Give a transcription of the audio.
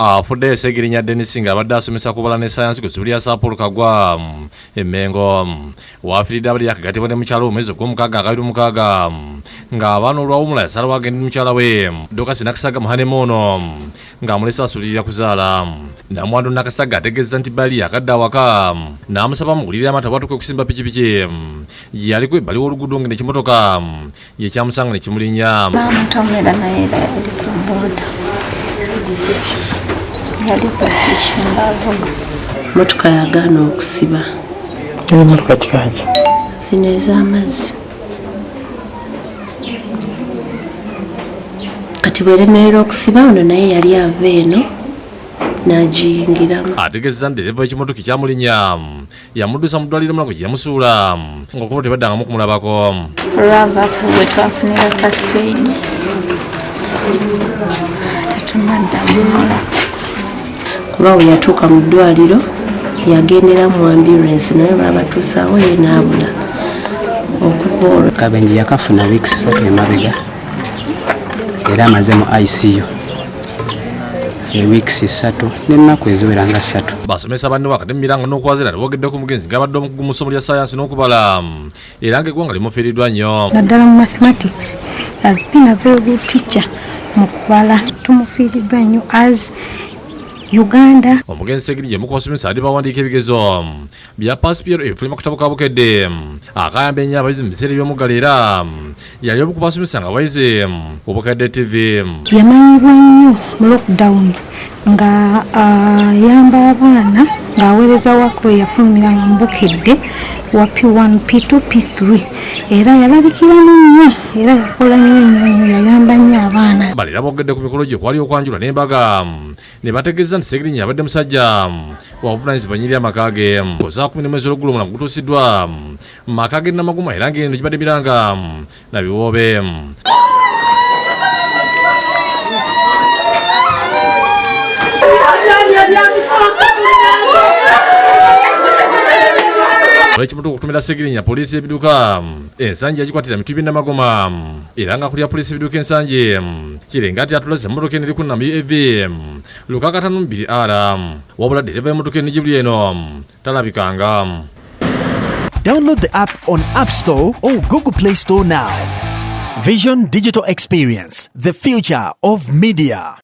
afudde Segirinya Dennis nga abadde asomesa kubala ne sayansi ku ssomero lya Saapolo Kagwa Emmengo waafiiridde abali yakagatibwa ne mukyala omwezi gw'omukaaga akabiri mukaaga ng'abaana olwawumula yasalawo agende mukyala we Dokasi Nakasaga muhanemono ng'amulese asulirira kuzaala. Namwandu Nakasaga ategeeza nti bali akadde awaka n'amusaba mugulirira amata bwatuka okusimba pikipiki yaliko ebbali w'oluguudo ng'eno ekimotoka ye kyamusanga ne kimulinnya. Bamutwalira naye era yali ku booda. Yali kutishinga avuga. Motoka yagaana okusiba. Motoka kikaki? Zino ez'amazzi. Kati bweremerera okusiba ono naye yali ava eno n'agiyingiramu. Ategeeza nti dereva w'ekimotoka ekyamulinnya yamuddusa mu ddwaliro Mulago gye yamusuula ng'okuba tebaddangamu kumulabako. Olwavaako bwe twafunira first aid tetunaddamu kuba we yatuuka mu ddwaliro yagendera mu ambulance naye bwabatuusaawo ye n'abula okuva olwo. Kabenje yakafuna weeks 3 emabega era amaze mu ICU weeks 3 n'ennaku eziwera nga 3. Basomesa banne wakati miranga n'okwazira boogedde ku mugenzi ng'abadde omukugu mu ssomo lya sayansi n'okubala era ng'eggwanga limufiiriddwa nnyo. Naddala mu mathematics has been a very good teacher mu kubala tumufiiriddwa nnyo as Uganda. Omugenzi Segirinya mu kubasomesa adi bawandiika ebigezo bya pasipiyero ebifuluma ku katabo ka Bukedde akayamba ennyo abayizi mu biseera eby'omuggalo era yali omu ku basomesa nga abayizi ku Bukedde TV. Yamanyibwa nnyo mu lockdown nga ayamba abaana ng'aweereza wako yafulumiranga mu Bukedde wa P1, P2, P3 era yalabikiramu nnyo era yakola nnyo yayamba nnyo abaana. Balira boogedde ku mikolo gye kwali okwanjula n'embaga ne bategeeza nti Segirinya abadde musajja wa buvunaanyizibwa nnyiri amaka ge. Za 10 mwezi olw'eggulu omulango gutuusiddwa mu maka ge Namaguma era ng'eno gibadde miranga na biwoobe. Olw'ekimotoka okutumira Segirinya poliisi y'ebiduka ensangi yagikwatira Mitubbi Namagoma era nga kulya poliisi y'ebiduka ensangi kirenga ati atulaze emmotoka eno eri ku nnamba EV Lukaka 52R wabula dereva y'emmotoka eno gibuli eno talabikanga. Download the app on App Store or Google Play Store now. Vision Digital Experience, the future of media.